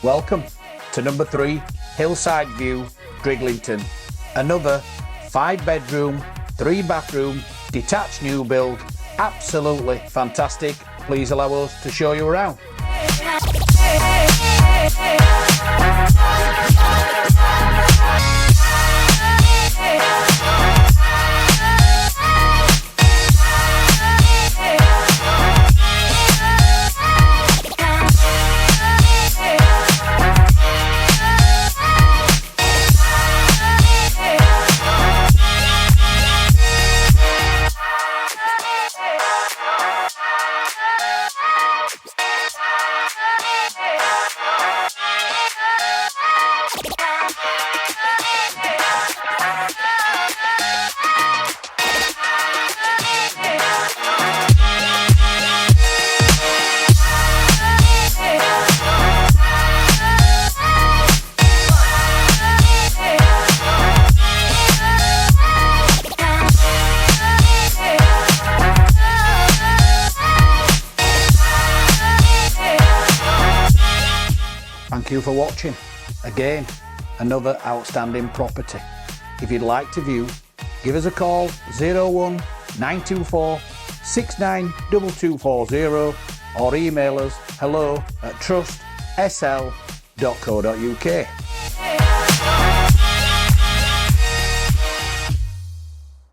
Welcome to number 3, Hillside View, Drighlington. Another 5-bedroom, 3-bathroom, detached new build. Absolutely fantastic. Please allow us to show you around. Thank you for watching. Again, another outstanding property. If you'd like to view, give us a call 01 924 692240 or email us hello@trustsl.co.uk.